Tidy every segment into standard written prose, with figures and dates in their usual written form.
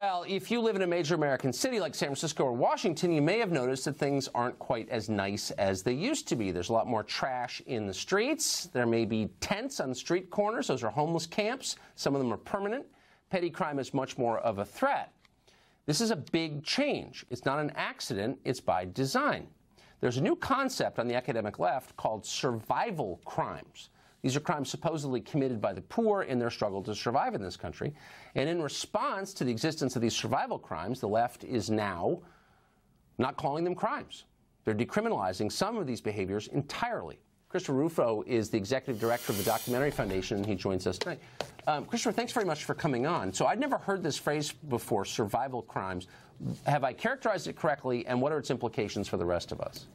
Well, if you live in a major American city like San Francisco or Washington, you may have noticed that things aren't quite as nice as they used to be. There's a lot more trash in the streets. There may be tents on street corners. Those are homeless camps. Some of them are permanent. Petty crime is much more of a threat. This is a big change. It's not an accident. It's by design. There's a new concept on the academic left called survival crimes. These are crimes supposedly committed by the poor in their struggle to survive in this country. And in response to the existence of these survival crimes, the left is now not calling them crimes. They're decriminalizing some of these behaviors entirely. Christopher Rufo is the executive director of the Documentary Foundation, and he joins us tonight. Christopher, thanks very much for coming on. So I'd never heard this phrase before, survival crimes. Have I characterized it correctly, and what are its implications for the rest of us?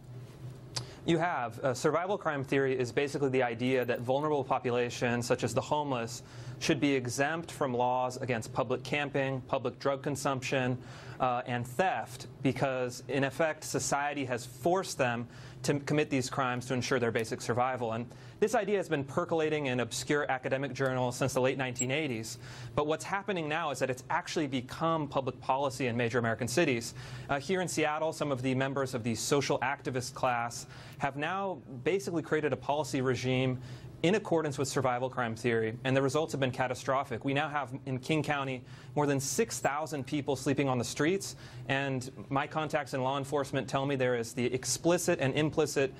You have. Survival crime theory is basically the idea that vulnerable populations, such as the homeless, should be exempt from laws against public camping, public drug consumption, and theft because, in effect, society has forced them to commit these crimes to ensure their basic survival. And this idea has been percolating in obscure academic journals since the late 1980s. But what's happening now is that it's actually become public policy in major American cities. Here in Seattle, some of the members of the social activist class have now basically created a policy regime in accordance with survival crime theory, and the results have been catastrophic. We now have in King County more than 6,000 people sleeping on the streets, and my contacts in law enforcement tell me there is the explicit and implicit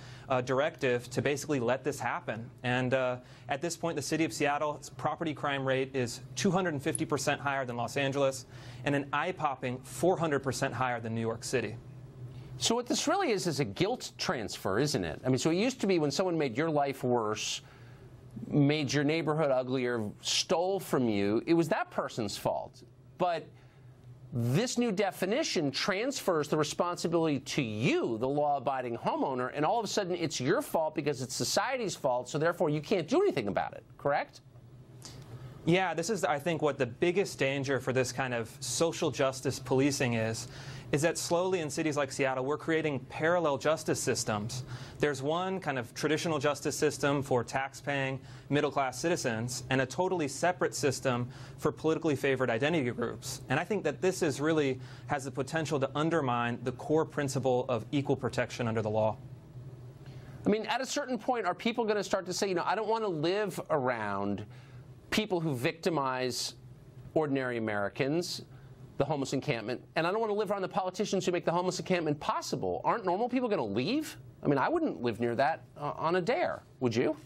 directive to basically let this happen. And at this point, the city of Seattle's property crime rate is 250% higher than Los Angeles, and an eye-popping 400% higher than New York City. So what this really is a guilt transfer, isn't it? I mean, so it used to be when someone made your life worse, made your neighborhood uglier, stole from you, it was that person's fault. But this new definition transfers the responsibility to you, the law-abiding homeowner, and all of a sudden it's your fault because it's society's fault, so therefore you can't do anything about it, correct? Yeah, this is, I think, what the biggest danger for this kind of social justice policing is that slowly in cities like Seattle, we're creating parallel justice systems. There's one kind of traditional justice system for tax-paying, middle-class citizens, and a totally separate system for politically favored identity groups. And I think that this is really has the potential to undermine the core principle of equal protection under the law. I mean, at a certain point, are people going to start to say, you know, I don't want to live around people who victimize ordinary Americans, the homeless encampment, and I don't want to live around the politicians who make the homeless encampment possible. Aren't normal people going to leave? I mean, I wouldn't live near that on a dare. Would you?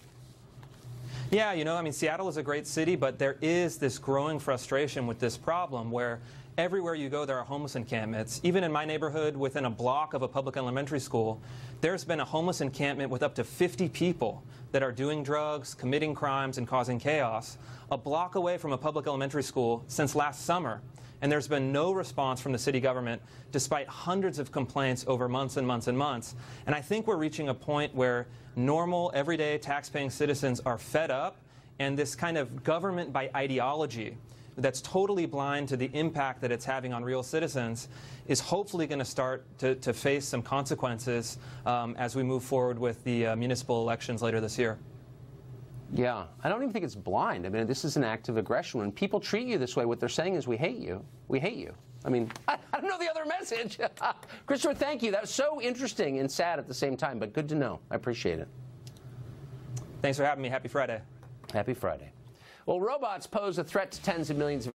Yeah, you know, I mean, Seattle is a great city, but there is this growing frustration with this problem where everywhere you go, there are homeless encampments. Even in my neighborhood, within a block of a public elementary school, there's been a homeless encampment with up to 50 people that are doing drugs, committing crimes, and causing chaos, a block away from a public elementary school since last summer. And there's been no response from the city government, despite hundreds of complaints over months and months and months. And I think we're reaching a point where normal, everyday, tax-paying citizens are fed up, and this kind of government by ideology that's totally blind to the impact that it's having on real citizens is hopefully going to start to face some consequences as we move forward with the municipal elections later this year. Yeah, I don't even think it's blind. I mean, this is an act of aggression. When people treat you this way, what they're saying is, we hate you. We hate you. I mean, I don't know the other message. Christopher, thank you. That was so interesting and sad at the same time, but good to know. I appreciate it. Thanks for having me. Happy Friday. Happy Friday. Well, robots pose a threat to tens of millions of